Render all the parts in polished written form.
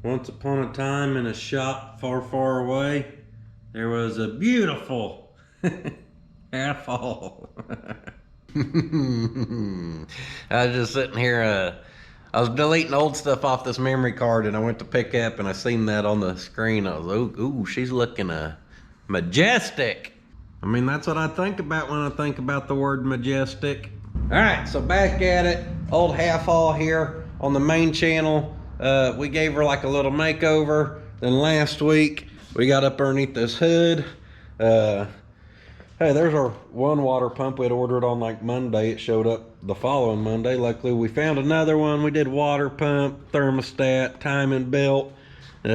Once upon a time in a shop far, far away, there was a beautiful Half Hawl. I was just sitting here, I was deleting old stuff off this memory card and I went to pick up and I seen that on the screen. I was, ooh, she's looking majestic. I mean, that's what I think about when I think about the word majestic. All right, so back at it, old Half Hawl here on the main channel. We gave her like a little makeover. Then last week, we got up underneath this hood. Hey, there's our one water pump we had ordered on like Monday. It showed up the following Monday. Luckily, we found another one. We did water pump, thermostat, timing belt.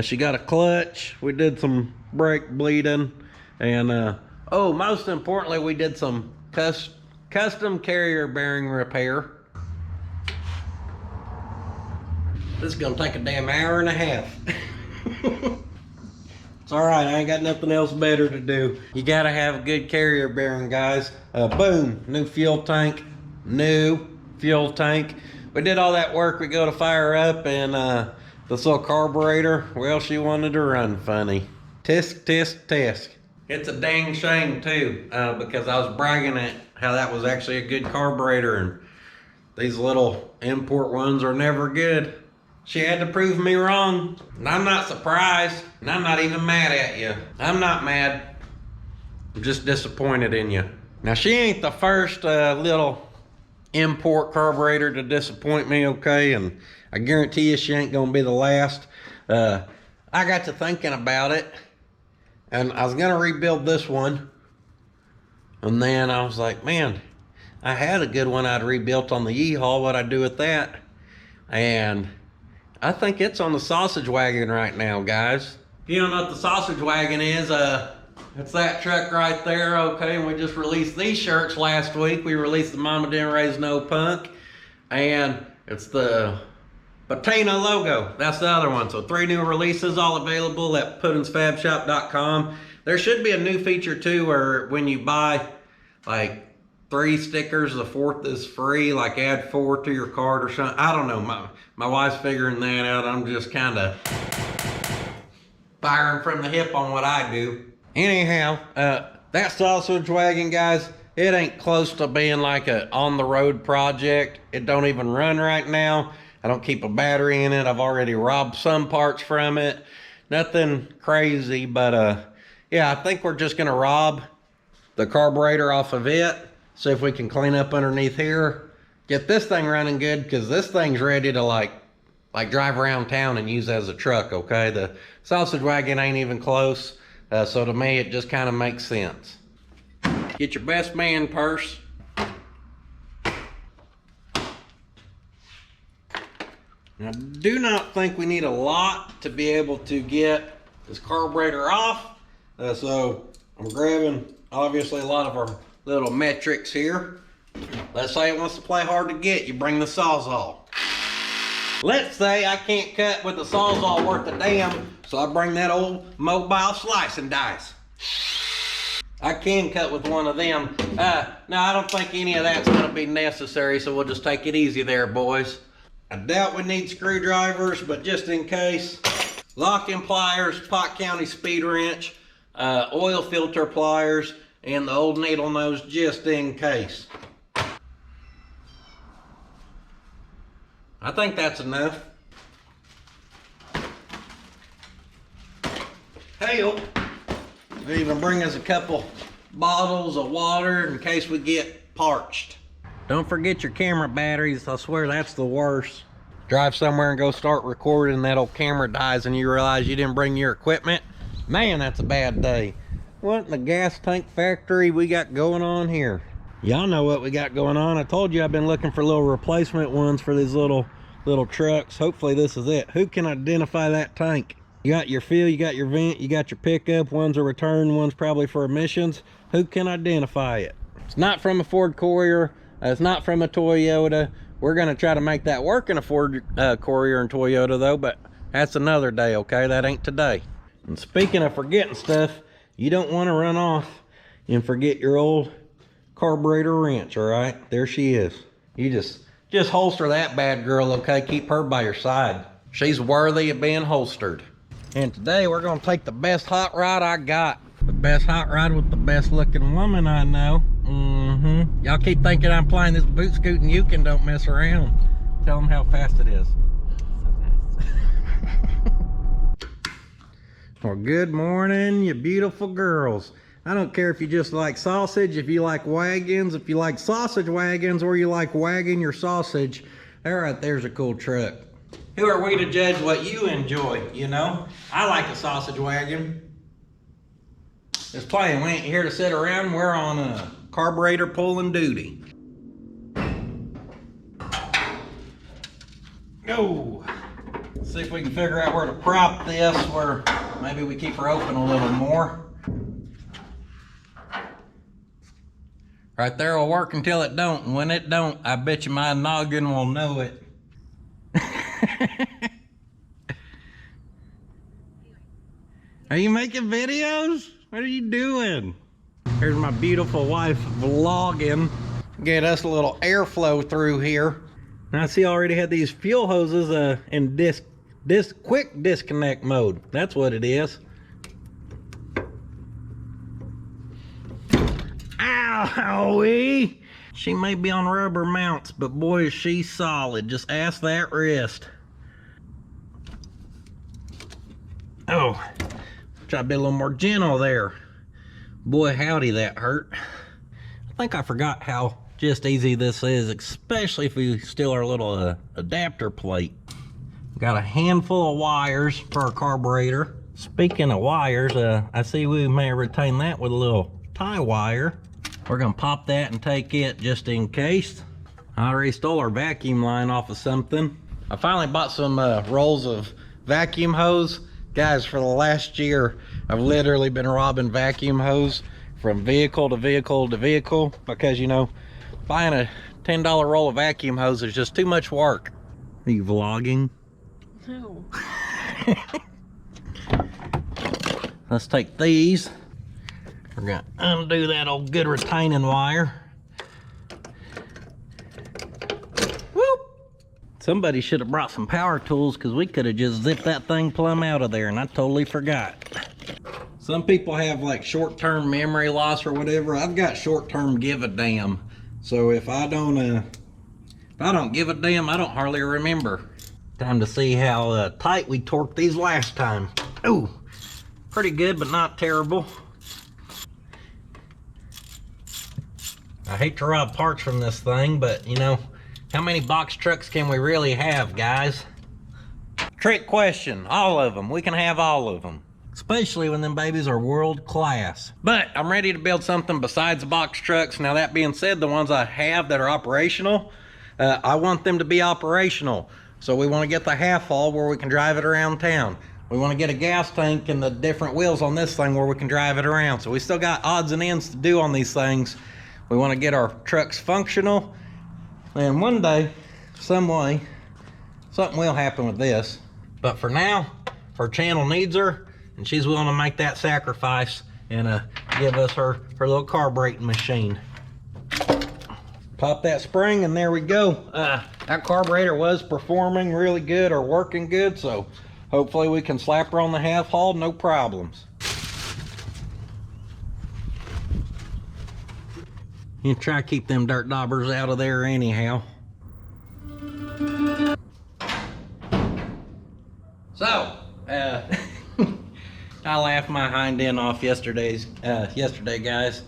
She got a clutch. We did some brake bleeding. And, oh, most importantly, we did some custom carrier bearing repair. This is gonna take a damn hour and a half. It's all right, I ain't got nothing else better to do. You gotta have a good carrier bearing, guys. Boom, new fuel tank. We did all that work. We go to fire up and this little carburetor, well, she wanted to run funny. Tisk, tisk, tisk. It's a dang shame too, because I was bragging at how that was actually a good carburetor and these little import ones are never good. She had to prove me wrong, and I'm not surprised, and I'm not even mad at you. I'm not mad, I'm just disappointed in you. Now, she ain't the first little import carburetor to disappoint me, okay? And I guarantee you she ain't gonna be the last. I got to thinking about it, and I was gonna rebuild this one, and then I was like, man, I had a good one I'd rebuilt on the U-Haul, what'd I do with that? And I think it's on the sausage wagon right now, guys. If you don't know what the sausage wagon is, it's that truck right there, okay? And we just released these shirts last week. We released the Mama Didn't Raise No Punk, and it's the Patina logo. That's the other one. So 3 new releases, all available at puttinsfabshop.com. There should be a new feature too, where when you buy like 3 stickers, the 4th is free, like add 4 to your card or something. I don't know, my wife's figuring that out. I'm just kind of firing from the hip on what I do. Anyhow, that sausage wagon, guys, it ain't close to being like a on-the-road project. It don't even run right now. I don't keep a battery in it. I've already robbed some parts from it. Nothing crazy, but yeah, I think we're just gonna rob the carburetor off of it. See if we can clean up underneath here. Get this thing running good, because this thing's ready to like drive around town and use as a truck, okay? The sausage wagon ain't even close. So to me, it just kind of makes sense. Get your best man purse. Now, I do not think we need a lot to be able to get this carburetor off. So I'm grabbing, obviously, a lot of our little metrics here. Let's say it wants to play hard to get, you bring the Sawzall. Let's say I can't cut with the Sawzall worth a damn, so I bring that old mobile slicing dice. I can cut with one of them. Now I don't think any of that's gonna be necessary, so we'll just take it easy there, boys. I doubt we need screwdrivers, but just in case, locking pliers, Pot County speed wrench, oil filter pliers, and the old needle nose just in case. I think that's enough. Hell, we even bring us a couple bottles of water in case we get parched. Don't forget your camera batteries. I swear that's the worst. Drive somewhere and go start recording and that old camera dies and you realize you didn't bring your equipment. Man, that's a bad day. What in the gas tank factory we got going on here? Y'all know what we got going on. I told you I've been looking for little replacement ones for these little trucks. Hopefully this is it. Who can identify that tank? You got your fuel, you got your vent, you got your pickup. One's a return, one's probably for emissions. Who can identify it? It's not from a Ford Courier. It's not from a Toyota. We're gonna try to make that work in a Ford Courier and Toyota though, but that's another day, okay? That ain't today. And speaking of forgetting stuff, you don't want to run off and forget your old carburetor wrench. All right, there she is. You just holster that bad girl, okay? Keep her by your side. She's worthy of being holstered. And today we're gonna take the best hot rod I got. The best hot rod with the best looking woman I know. Y'all keep thinking I'm playing this boot scooting Yukon, don't mess around. Tell them how fast it is. So fast. Well, good morning, you beautiful girls. I don't care if you just like sausage, if you like wagons, if you like sausage wagons, or you like wagging your sausage. That right there's a cool truck. Who are we to judge what you enjoy, you know? I like a sausage wagon. Just playing, we ain't here to sit around, we're on a carburetor pulling duty. Go! See if we can figure out where to prop this, where maybe we keep her open a little more. Right there will work until it don't, and when it don't, I bet you my noggin will know it. Are you making videos? What are you doing? Here's my beautiful wife vlogging. Get us a little airflow through here. Now I see I already had these fuel hoses in quick disconnect mode. That's what it is. Owie! She may be on rubber mounts, but boy is she solid. Just ask that wrist. Oh, try to be a little more gentle there. Boy, howdy, that hurt. I think I forgot how just easy this is, especially if we steal our little adapter plate. Got a handful of wires for our carburetor. Speaking of wires, I see we may retain that with a little tie wire. We're gonna pop that and take it just in case. I already stole our vacuum line off of something. I finally bought some rolls of vacuum hose. Guys, for the last year, I've literally been robbing vacuum hose from vehicle to vehicle to vehicle because, you know, buying a $10 roll of vacuum hose is just too much work. Are you vlogging? No. Let's take these. We're gonna undo that old good retaining wire. Whoop! Somebody should have brought some power tools because we could have just zipped that thing plumb out of there, and I totally forgot. Some people have like short-term memory loss or whatever. I've got short-term give a damn. So if I don't give a damn, I don't hardly remember. Time to see how tight we torqued these last time. Ooh, pretty good, but not terrible. I hate to rob parts from this thing, but you know, how many box trucks can we really have, guys? Trick question, all of them. We can have all of them. Especially when them babies are world class. But I'm ready to build something besides box trucks. Now that being said, the ones I have that are operational, I want them to be operational. So we want to get the Half Hawl where we can drive it around town. We want to get a gas tank and the different wheels on this thing where we can drive it around. So we still got odds and ends to do on these things. We want to get our trucks functional, and one day, some way, something will happen with this. But for now, her channel needs her, and she's willing to make that sacrifice and give us her little carbureting machine. Pop that spring, and there we go. That carburetor was performing really good or working good, so hopefully we can slap her on the Half Haul, no problems. You try to keep them dirt daubers out of there anyhow. So, I laughed my hind end off yesterday, guys.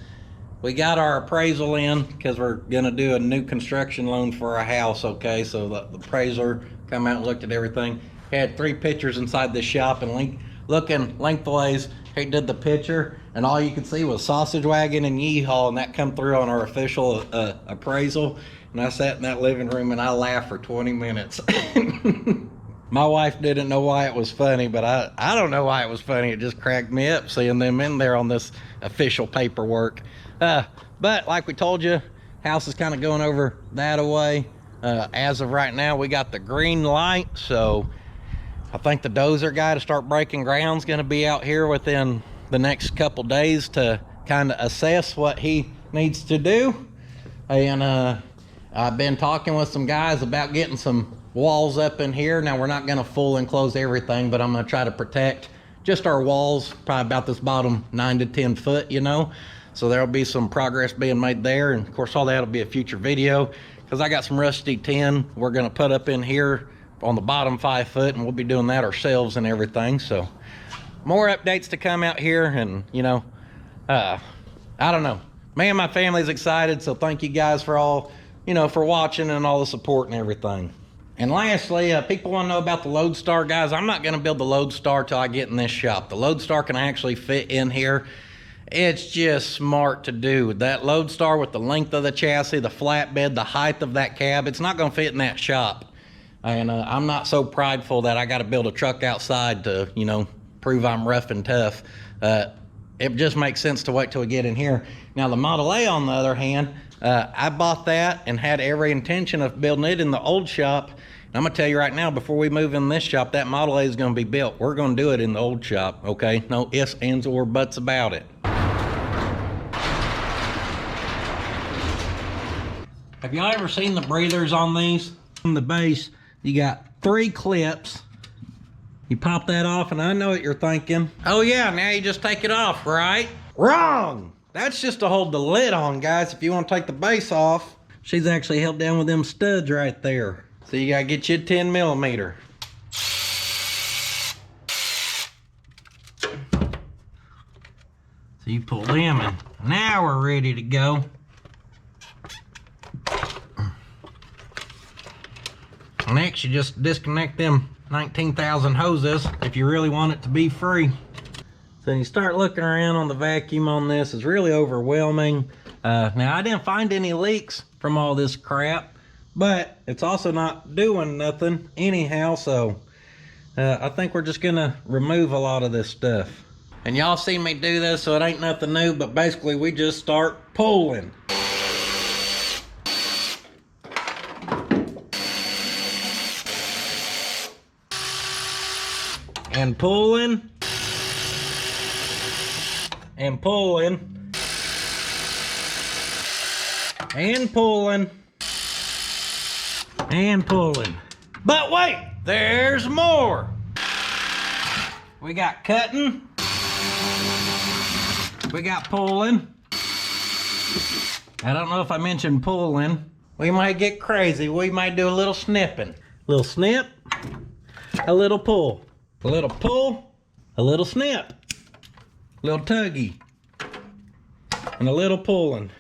We got our appraisal in because we're gonna do a new construction loan for our house, okay? So the appraiser come out and looked at everything. He had 3 pictures inside the shop, and looking lengthways, he did the picture, and all you could see was sausage wagon and yeehaw, and that come through on our official appraisal. And I sat in that living room and I laughed for 20 minutes. My wife didn't know why it was funny, but I don't know why it was funny. It just cracked me up seeing them in there on this official paperwork. But like we told you, house is kind of going over that away. As of right now, we got the green light, so I think the dozer guy to start breaking ground's gonna be out here within the next couple days to kind of assess what he needs to do. And I've been talking with some guys about getting some walls up in here. Now we're not gonna full enclose everything, but I'm gonna try to protect just our walls, probably about this bottom 9 to 10 foot, you know. So there'll be some progress being made there. And of course, all that'll be a future video, because I got some rusty tin we're gonna put up in here on the bottom 5 foot, and we'll be doing that ourselves and everything. So more updates to come out here. And you know, I don't know, me and my family's excited. So thank you guys for all, you know, for watching and all the support and everything. And lastly, people want to know about the Lodestar. Guys, I'm not going to build the Lodestar till I get in this shop. The Lodestar can actually fit in here. It's just smart to do. That Lodestar, with the length of the chassis, the flatbed, the height of that cab, it's not going to fit in that shop. And I'm not so prideful that I got to build a truck outside to, you know, prove I'm rough and tough. It just makes sense to wait till we get in here. Now the Model A, on the other hand, I bought that and had every intention of building it in the old shop. And I'm gonna tell you right now, before we move in this shop, that Model A is gonna be built. We're gonna do it in the old shop, okay? No ifs, ands, or buts about it. Have y'all ever seen the breathers on these? On the base, you got 3 clips. You pop that off, and I know what you're thinking. Oh yeah, now you just take it off, right? Wrong! That's just to hold the lid on, guys. If you want to take the base off, she's actually held down with them studs right there. So you gotta get you a 10 millimeter. So you pull them, and now we're ready to go. Next, you just disconnect them 19,000 hoses if you really want it to be free. So you start looking around on the vacuum on this. It's really overwhelming. Now I didn't find any leaks from all this crap, but it's also not doing nothing anyhow. So I think we're just gonna remove a lot of this stuff. And y'all seen me do this, so it ain't nothing new, but basically we just start pulling. And pulling. And pulling. And pulling. And pulling. But wait, there's more. We got cutting. We got pulling. I don't know if I mentioned pulling. We might get crazy. We might do a little snipping. A little snip, a little pull. A little pull, a little snip, a little tuggy, and a little pulling.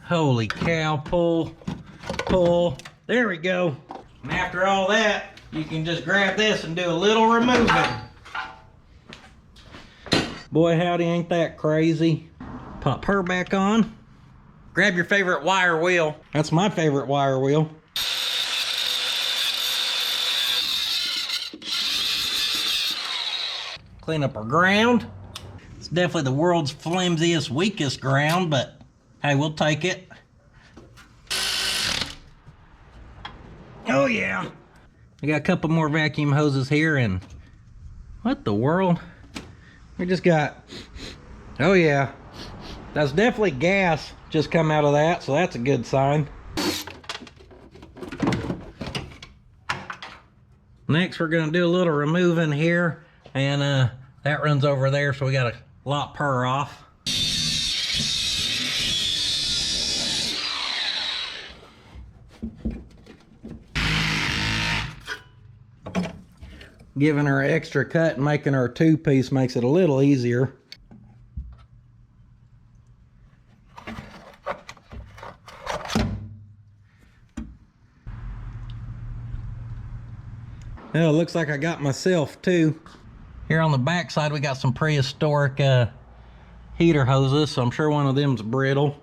Holy cow, pull, pull. There we go. And after all that, you can just grab this and do a little removing. Boy, howdy, ain't that crazy? Pop her back on. Grab your favorite wire wheel. That's my favorite wire wheel. Clean up our ground. It's definitely the world's flimsiest, weakest ground, but hey, we'll take it. Oh yeah. We got a couple more vacuum hoses here, and what the world? We just got, oh yeah, that's definitely gas just come out of that, so that's a good sign. Next, we're gonna do a little removing here. And that runs over there, so we gotta lop her off. Giving her an extra cut and making her a 2-piece makes it a little easier. Well, it looks like I got myself too. Here on the back side, we got some prehistoric heater hoses, so I'm sure one of them's brittle.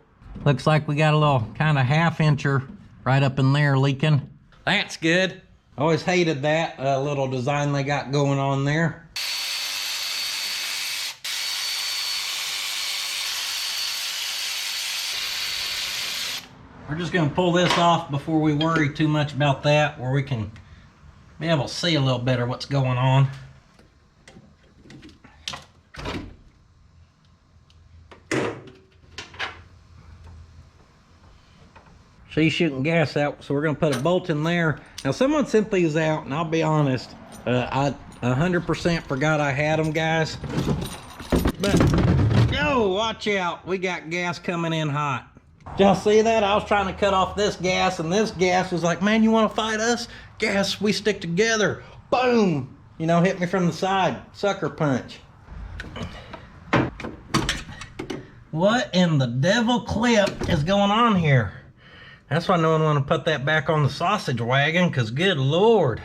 Looks like we got a little kind of 1/2 incher right up in there leaking. That's good. Always hated that little design they got going on there. We're just gonna pull this off before we worry too much about that, where we can be able to see a little better what's going on. she's shooting gas out, so we're gonna put a bolt in there. Now someone sent these out, and I'll be honest, I 100% forgot I had them, guys. But, oh, watch out, we got gas coming in hot. Did y'all see that? I was trying to cut off this gas, and this gas was like, man, you wanna fight us? Gas, we stick together. Boom! You know, hit me from the side, sucker punch. What in the devil clip is going on here? That's why no one want to put that back on the sausage wagon, because good Lord,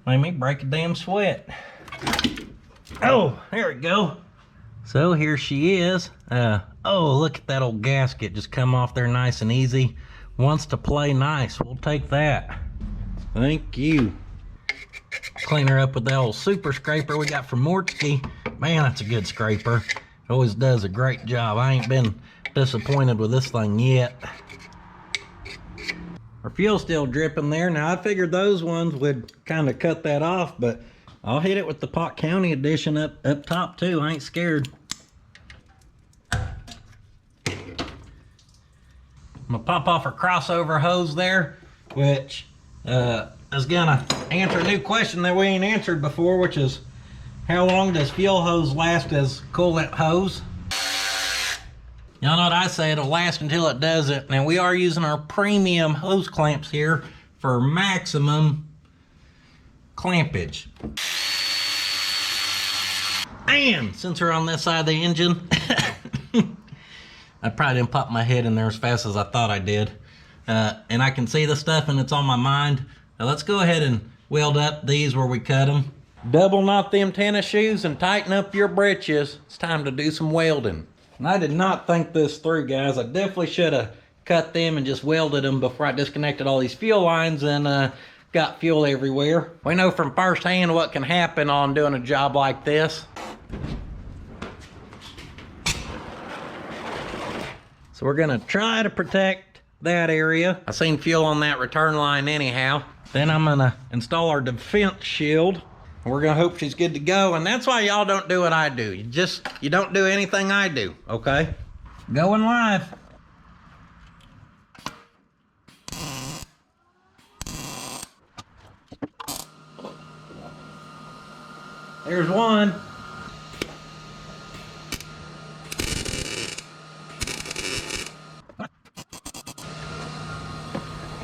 made me break a damn sweat. Oh, there we go. So here she is. Oh, look at that old gasket just come off there nice and easy. Wants to play nice. We'll take that. Thank you. Clean her up with that old super scraper we got from Mortsky. Man, that's a good scraper. It always does a great job. I ain't been disappointed with this thing yet. Our fuel's still dripping there. Now I figured those ones would kind of cut that off, but I'll hit it with the Pot County edition up top too. I ain't scared. I'm gonna pop off our crossover hose there, which is gonna answer a new question that we ain't answered before, which is how long does fuel hose last as coolant hose? Y'all know what I say, it'll last until it doesn't. Now we are using our premium hose clamps here for maximum clampage. And since we're on this side of the engine, I probably didn't pop my head in there as fast as I thought I did. And I can see the stuff and it's on my mind. Now let's go ahead and weld up these where we cut them. Double knot them tennis shoes and tighten up your britches. It's time to do some welding. And I did not think this through, guys. I definitely should have cut them and just welded them before I disconnected all these fuel lines and got fuel everywhere. We know from firsthand what can happen on doing a job like this. So we're gonna try to protect that area. I seen fuel on that return line anyhow. Then I'm gonna install our defense shield. We're gonna hope she's good to go, and that's why y'all don't do what I do. You don't do anything I do, okay? Going live. There's one.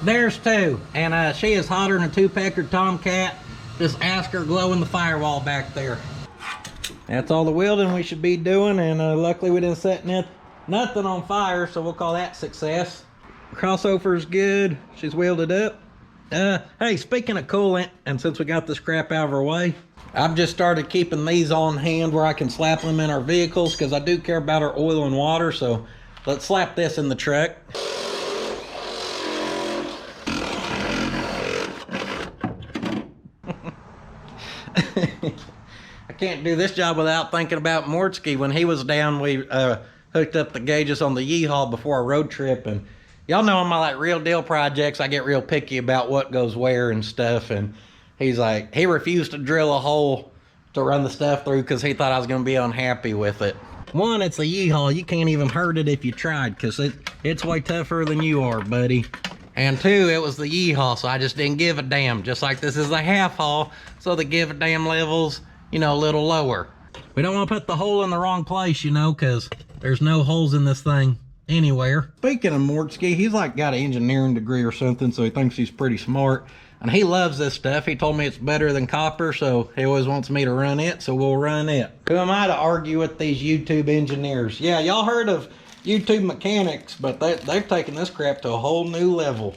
There's two, and she is hotter than a two-pecker tomcat. Just ask her glow in the firewall back there. That's all the welding we should be doing, and luckily we didn't set nothing on fire, so we'll call that success. Crossover's good. She's welded up. Hey, speaking of coolant, and since we got this crap out of our way, I've just started keeping these on hand where I can slap them in our vehicles, because I do care about our oil and water. So let's slap this in the truck. I can't do this job without thinking about Mortsky. When he was down, we hooked up the gauges on the Yeehaw before a road trip, and y'all know on my like real deal projects, I get real picky about what goes where and stuff, and he's like, he refused to drill a hole to run the stuff through because he thought I was going to be unhappy with it. One, it's a Yeehaw. You can't even hurt it if you tried, because it's way tougher than you are, buddy. And two, it was the Yeehaw, so I just didn't give a damn. Just like this is the Half Hawl, so the give a damn levels, you know, a little lower. We don't want to put the hole in the wrong place, you know, because there's no holes in this thing anywhere. Speaking of Mortsky, he's like got an engineering degree or something, so he thinks he's pretty smart. And he loves this stuff. He told me it's better than copper, so he always wants me to run it, so we'll run it. Who am I to argue with these YouTube engineers? Yeah, y'all heard of YouTube mechanics, but they've taken this crap to a whole new level.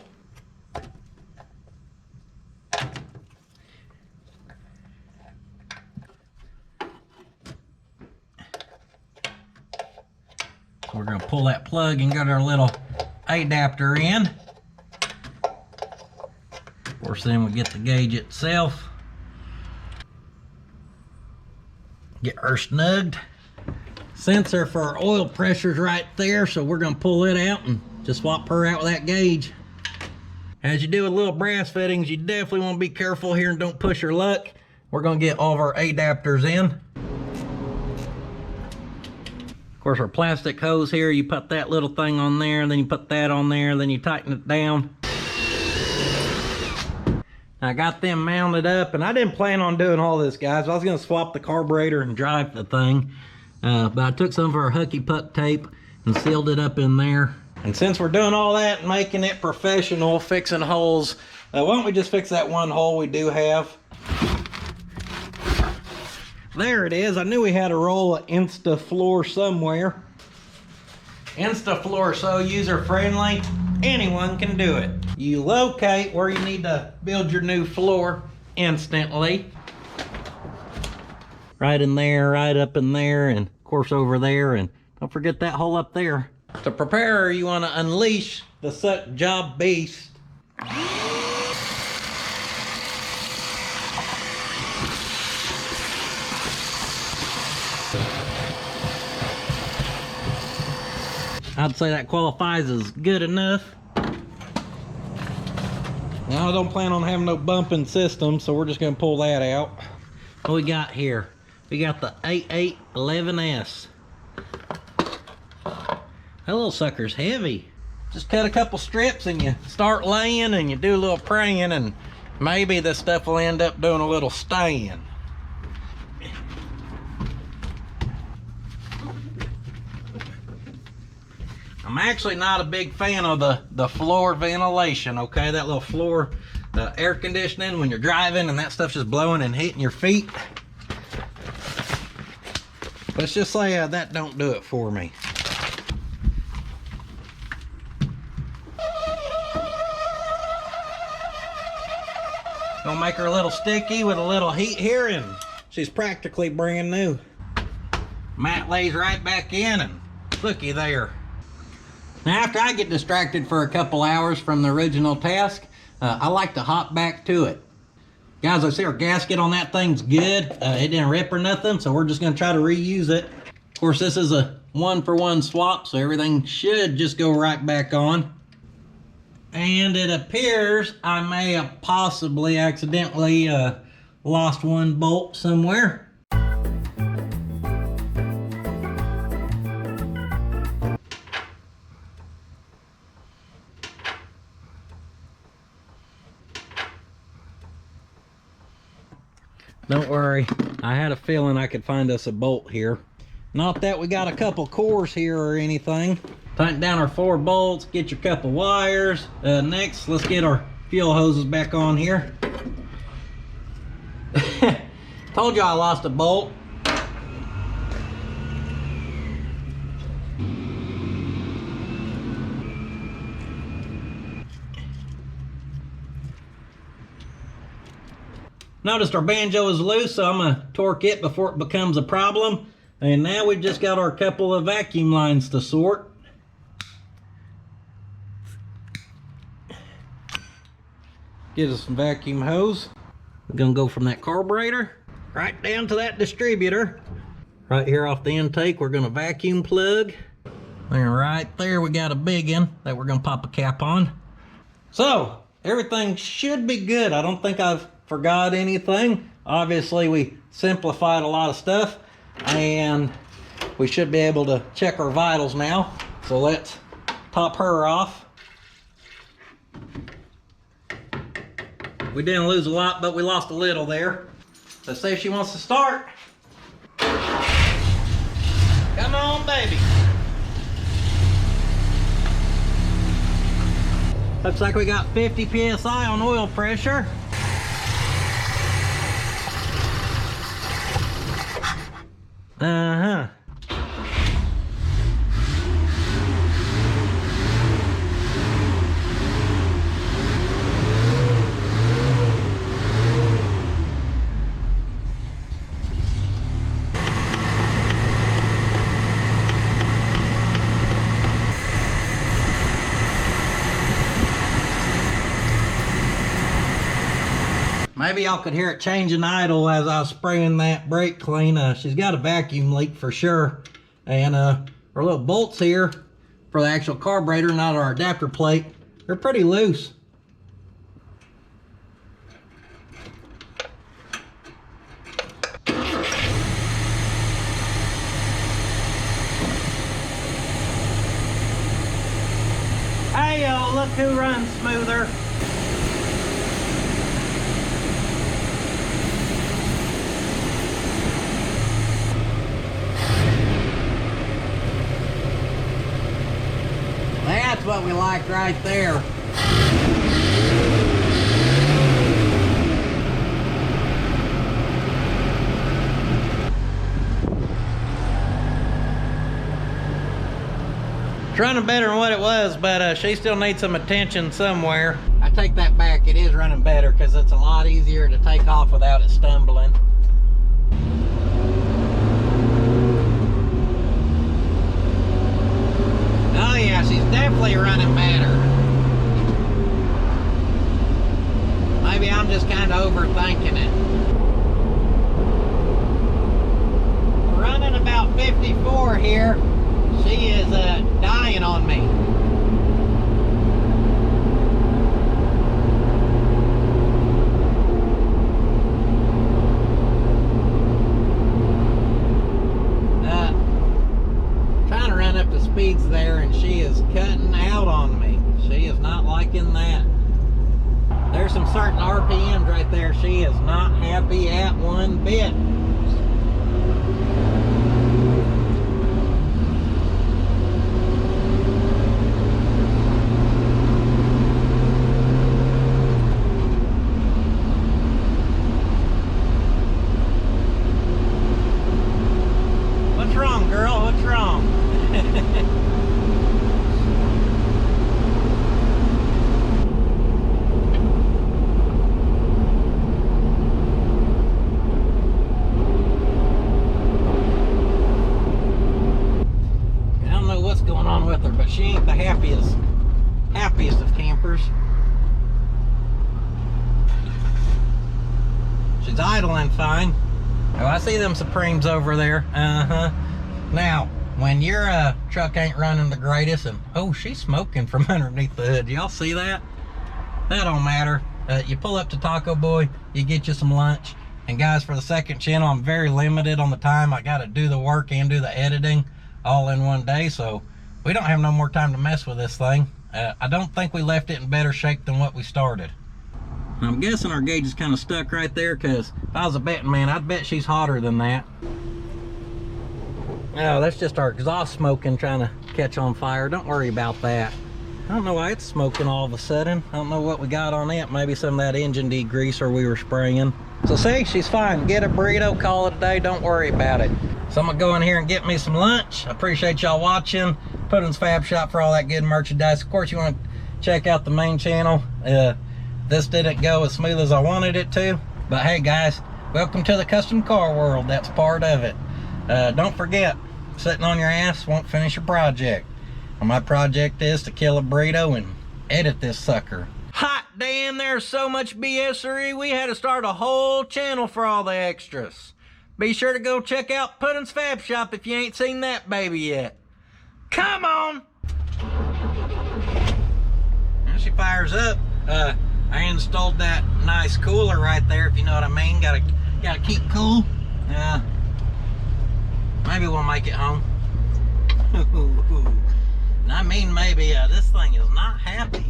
So we're gonna pull that plug and get our little adapter in. Of course, then we get the gauge itself. Get her snugged. Sensor for our oil pressure's right there, so we're gonna pull it out and just swap her out with that gauge. As you do with little brass fittings, you definitely want to be careful here and don't push your luck. We're gonna get all of our adapters in. Of course, our plastic hose here, you put that little thing on there, and then you put that on there, then you tighten it down. I got them mounted up, and I didn't plan on doing all this, guys. I was gonna swap the carburetor and drive the thing, but I took some of our Hucky Puck tape and sealed it up in there. And since we're doing all that and making it professional, fixing holes, why don't we just fix that one hole we do have? There it is. I knew we had a roll of Instafloor somewhere. Instafloor, so user-friendly, anyone can do it. You locate where you need to build your new floor instantly. Right in there, right up in there, and of course over there, and don't forget that hole up there. To prepare, you want to unleash the suck job beast. I'd say that qualifies as good enough. Now, I don't plan on having no bumping system, so we're just gonna pull that out. What we got here? We got the 8811S. That little sucker's heavy. Just cut a couple strips and you start laying and you do a little praying, and maybe this stuff will end up doing a little staying. I'm actually not a big fan of the floor ventilation, okay? That little floor air conditioning when you're driving and that stuff's just blowing and hitting your feet. Let's just say that don't do it for me. Gonna make her a little sticky with a little heat here, and she's practically brand new. Mat lays right back in, and looky there. Now, after I get distracted for a couple hours from the original task, I like to hop back to it. Guys, I see our gasket on that thing's good. It didn't rip or nothing, so we're just gonna try to reuse it. Of course, this is a 1-for-1 swap, so everything should just go right back on. And it appears I may have possibly accidentally lost one bolt somewhere. Don't worry, I had a feeling I could find us a bolt here. Not that we got a couple cores here or anything. Tighten down our 4 bolts, get your couple wires. Next, let's get our fuel hoses back on here. Told you I lost a bolt. Noticed our banjo is loose, so I'm gonna torque it before it becomes a problem. And now we've just got our couple of vacuum lines to sort. Get us some vacuum hose. We're gonna go from that carburetor right down to that distributor. Right here off the intake, we're gonna vacuum plug. And right there, we got a big one that we're gonna pop a cap on. So, everything should be good. I don't think I've forgot anything. Obviously, we simplified a lot of stuff, and we should be able to check our vitals now. So let's top her off. We didn't lose a lot, but we lost a little there. Let's see if she wants to start. Come on, baby. Looks like we got 50 PSI on oil pressure. Uh-huh. Maybe y'all could hear it changing idle as I was spraying that brake clean. She's got a vacuum leak for sure. And our little bolts here for the actual carburetor, not our adapter plate, they're pretty loose. Oh, look who runs smoother. That's what we like right there. It's running better than what it was, but she still needs some attention somewhere. I take that back, it is running better because it's a lot easier to take off without it stumbling. Oh yeah, she's definitely running better. Maybe I'm just kind of overthinking it. Running about 54 here. She is dying on me. Trying to run up the speeds there, and she is cutting out on me. She is not liking that. There's some certain RPMs right there she is not happy at one bit. What's wrong, girl? What's wrong? I don't know what's going on with her, but she ain't the happiest of campers. She's idling fine. Oh, I see them Supremes over there. Now, when your truck ain't running the greatest, and oh, she's smoking from underneath the hood. Y'all see that? That don't matter. You pull up to Taco Boy, you get you some lunch. And guys, for the second channel, I'm very limited on the time. I got to do the work and do the editing all in one day, so we don't have no more time to mess with this thing. I don't think we left it in better shape than what we started. I'm guessing our gauge is kind of stuck right there, because if I was a betting man, I'd bet she's hotter than that. Oh, that's just our exhaust smoking trying to catch on fire. Don't worry about that. I don't know why it's smoking all of a sudden. I don't know what we got on it. Maybe some of that engine degreaser we were spraying. So see, she's fine. Get a burrito, call it a day. Don't worry about it. So I'm gonna go in here and get me some lunch. I appreciate y'all watching. Puddin's Fab Shop for all that good merchandise. Of course, you want to check out the main channel. This didn't go as smooth as I wanted it to, but hey guys, welcome to the custom car world. That's part of it. Don't forget, sitting on your ass won't finish your project. Well, my project is to kill a burrito and edit this sucker. Hot damn, there's so much BS-ery, we had to start a whole channel for all the extras. Be sure to go check out Puddin's Fab Shop if you ain't seen that baby yet. Come on! Now she fires up. I installed that nice cooler right there, if you know what I mean. Gotta keep cool. Maybe we'll make it home. And I mean maybe. This thing is not happy.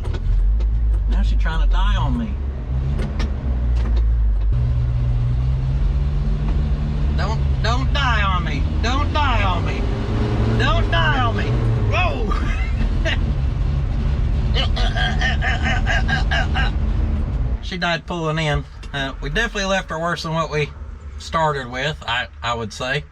Now she's trying to die on me. Don't die on me. Don't die on me. Don't die on me. Whoa! She died pulling in. We definitely left her worse than what we started with, I would say.